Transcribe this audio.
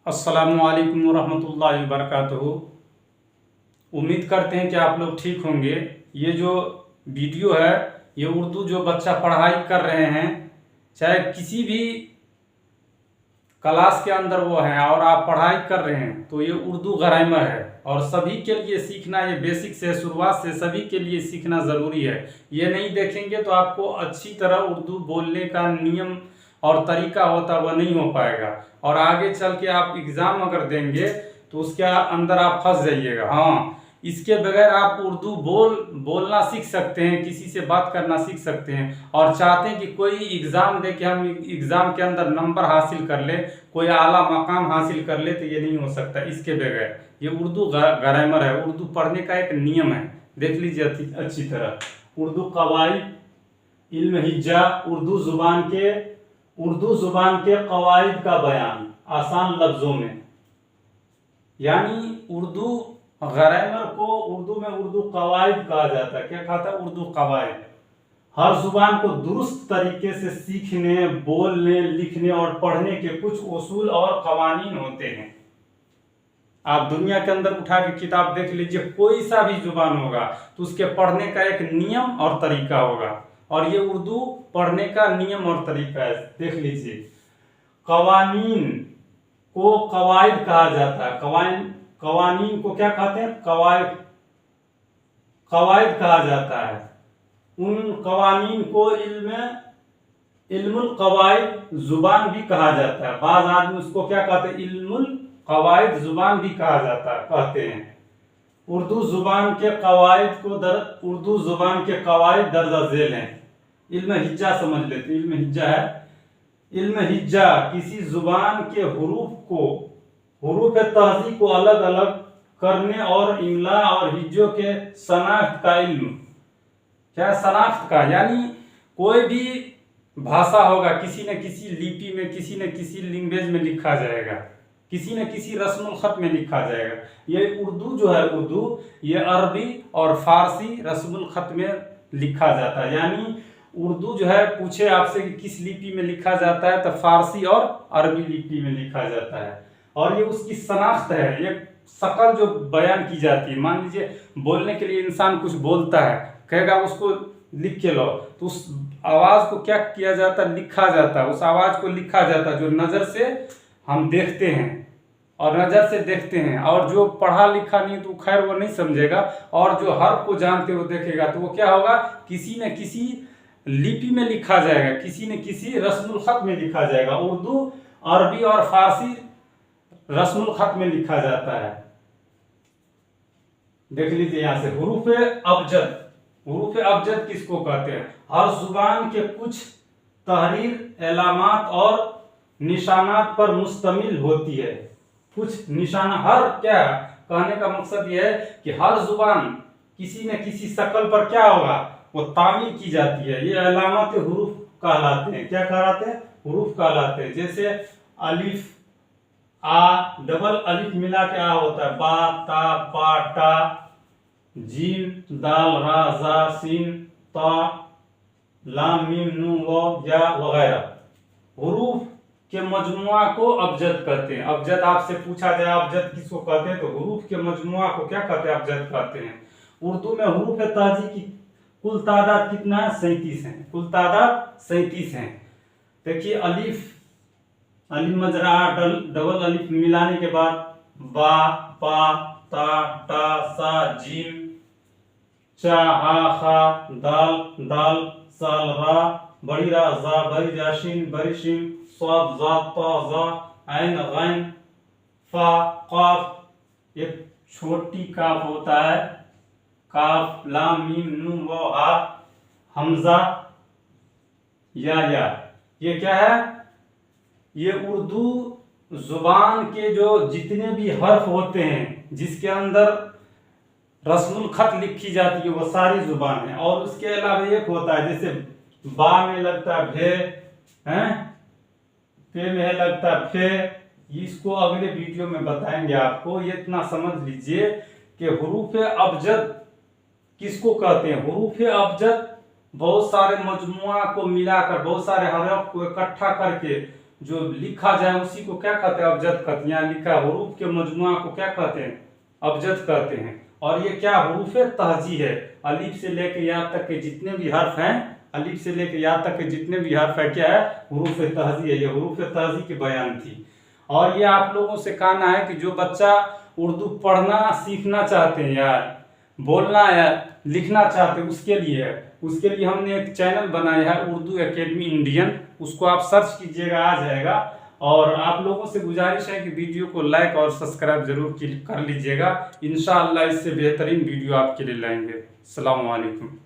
अस्सलामुअलैकुम वरहमतुल्लाहि वबरकातुहू। उम्मीद करते हैं कि आप लोग ठीक होंगे। ये जो वीडियो है ये उर्दू जो बच्चा पढ़ाई कर रहे हैं, चाहे किसी भी क्लास के अंदर वो हैं और आप पढ़ाई कर रहे हैं, तो ये उर्दू ग्रामर है और सभी के लिए सीखना, ये बेसिक से शुरुआत से सभी के लिए सीखना ज़रूरी है। ये नहीं देखेंगे तो आपको अच्छी तरह उर्दू बोलने का नियम और तरीका होता वह नहीं हो पाएगा और आगे चल के आप एग्ज़ाम अगर देंगे तो उसके अंदर आप फंस जाइएगा। हाँ, इसके बगैर आप उर्दू बोलना सीख सकते हैं, किसी से बात करना सीख सकते हैं और चाहते हैं कि कोई एग्ज़ाम दे के हम एग्ज़ाम के अंदर नंबर हासिल कर ले, कोई आला मकाम हासिल कर ले, तो ये नहीं हो सकता इसके बगैर। ये उर्दू ग्रामर है, उर्दू पढ़ने का एक नियम है। देख लीजिए अच्छी तरह। उर्दू कवायद, इल्म हिज्जा, उर्दू जुबान के कवायद का बयान आसान लफ्जों में। यानी उर्दू ग्रामर को उर्दू में उर्दू कवायद कहा जाता है। क्या कहता है? उर्दू कवायद। हर जुबान को दुरुस्त तरीके से सीखने, बोलने, लिखने और पढ़ने के कुछ उसूल और कवानीन होते हैं। आप दुनिया के अंदर उठा के किताब देख लीजिए, कोई सा भी जुबान होगा तो उसके पढ़ने का एक नियम और तरीका होगा और ये उर्दू पढ़ने का नियम और तरीका है। देख लीजिए, कवानीन को कवायद कहा जाता है। कवानीन को क्या कहते हैं? कवायद कहा जाता है। उन कवानीन को इल्मुल कवायद जुबान भी कहा जाता है। बाज़ आदमी उसको क्या कहते हैं? इल्मुल कवायद जुबान भी कहा जाता है, कहते हैं। उर्दू जुबान के कवायद दर्ज झेल हैं। इल्म हिज्जा समझ लेते हैं। इल्म हिज्जा है, इल्म हिज्जा किसी जुबान के हुरूफ तहज़ी को अलग अलग करने और इमला और हिज्जों के शनाख्त का इल्म। क्या शनाख्त का? यानी कोई भी भाषा होगा, किसी न किसी लिपि में, किसी न किसी लैंग्वेज में लिखा जाएगा, किसी न किसी रस्मुल खत में लिखा जाएगा। ये उर्दू जो है, उर्दू ये अरबी और फारसी रस्मुल खत में लिखा जाता है। यानी उर्दू जो है, पूछे आपसे कि किस लिपि में लिखा जाता है, तो फारसी और अरबी लिपि में लिखा जाता है और ये उसकी शनाख्त है। ये शक्ल जो बयान की जाती है, मान लीजिए बोलने के लिए इंसान कुछ बोलता है, कहेगा उसको लिख के लो, तो उस आवाज़ को क्या किया जाता है? लिखा जाता है। उस आवाज़ को लिखा जाता है जो नज़र से हम देखते हैं और नज़र से देखते हैं, और जो पढ़ा लिखा नहीं तो खैर वो नहीं समझेगा, और जो हर्फ को जानते हो देखेगा तो वो क्या होगा? किसी न किसी लिपि में लिखा जाएगा, किसी न किसी रस्मुल खत में लिखा जाएगा। उर्दू, अरबी और फारसी रस्मुल खत में लिखा जाता है। देख लीजिए यहां से, हुरूफ अबजद। हुरूफ अबजद किसको कहते हैं? हर जुबान के कुछ तहरीर, एलामात और निशानात पर मुश्तमिल होती है। कुछ निशाना, हर क्या कहने का मकसद यह है कि हर जुबान किसी न किसी शक्ल पर क्या होगा? वो तामील की जाती है। ये अलामत हुरूफ कहलाते हैं। क्या कहलाते हैं? हुरूफ कहलाते हैं। जैसे अलिफ, आ, डबल अलिफ मिला के आ होता है, बा, ता, पा, टा, जीम, दाल, रा, जा, सीन, ता, लाम, मीम, नून, वाव, या वगैरह। हुरूफ के मजमुआ को अबजद कहते हैं। अबजद आपसे पूछा जाए अबजद किसको कहते हैं, तो हुरूफ के मजमुआ को क्या कहते हैं? अबजद कहते हैं। उर्दू में हुरूफ तहज़ी की कुल तादाद कितना है? 37 है। कुल तादाद 37 है। देखिए, अलिफ, अलिफ मजरा, डबल अलिफ मिलाने के बाद बा, पा, ता, टा, सा, जीम, चा, हा, खा, दाल, दाल, साल, रा, बड़ी रा, जा, बड़ी जा, शीन, बड़ी शीन, स्वाद, जा, ता, जा, ऐन, गैन, फा, काफ, एक छोटी काफ होता है, काफ, लाम, मीम, नून, वाव, हा, हमजा, या। ये क्या है? ये उर्दू जुबान के जो जितने भी हर्फ होते हैं, जिसके अंदर रस्मुल खत लिखी जाती है, वो सारी जुबान है। और उसके अलावा एक होता है, जैसे बा में लगता है भे, हैं, पे में लगता है फे। इसको अगले वीडियो में बताएंगे आपको। ये इतना समझ लीजिए कि हुरूफ अबजद किसको कहते हैं? हुरूफ अबजद बहुत सारे मजमुआ को मिलाकर, बहुत सारे हरफ को इकट्ठा करके जो लिखा जाए उसी को क्या कहते हैं, अबजद कहते हैं। यहाँ लिखा हरूफ के मजमुआ को क्या कहते हैं, अबजद कहते हैं। और ये क्या हरूफ तहजी है, अलिफ से लेके या तक के जितने भी हर्फ हैं, अलिफ से लेके या तक के जितने भी हर्फ है क्या है, हरूफ तहजी है। ये हरूफ तहजी की बयान थी। और ये आप लोगों से कहना है कि जो बच्चा उर्दू पढ़ना सीखना चाहते हैं यार, बोलना या लिखना चाहते हैं, उसके लिए हमने एक चैनल बनाया है उर्दू एकेडमी इंडियन, उसको आप सर्च कीजिएगा, आ जाएगा। और आप लोगों से गुजारिश है कि वीडियो को लाइक और सब्सक्राइब जरूर कर लीजिएगा। इंशाअल्लाह इससे बेहतरीन वीडियो आपके लिए लाएंगे। अस्सलाम वालेकुम।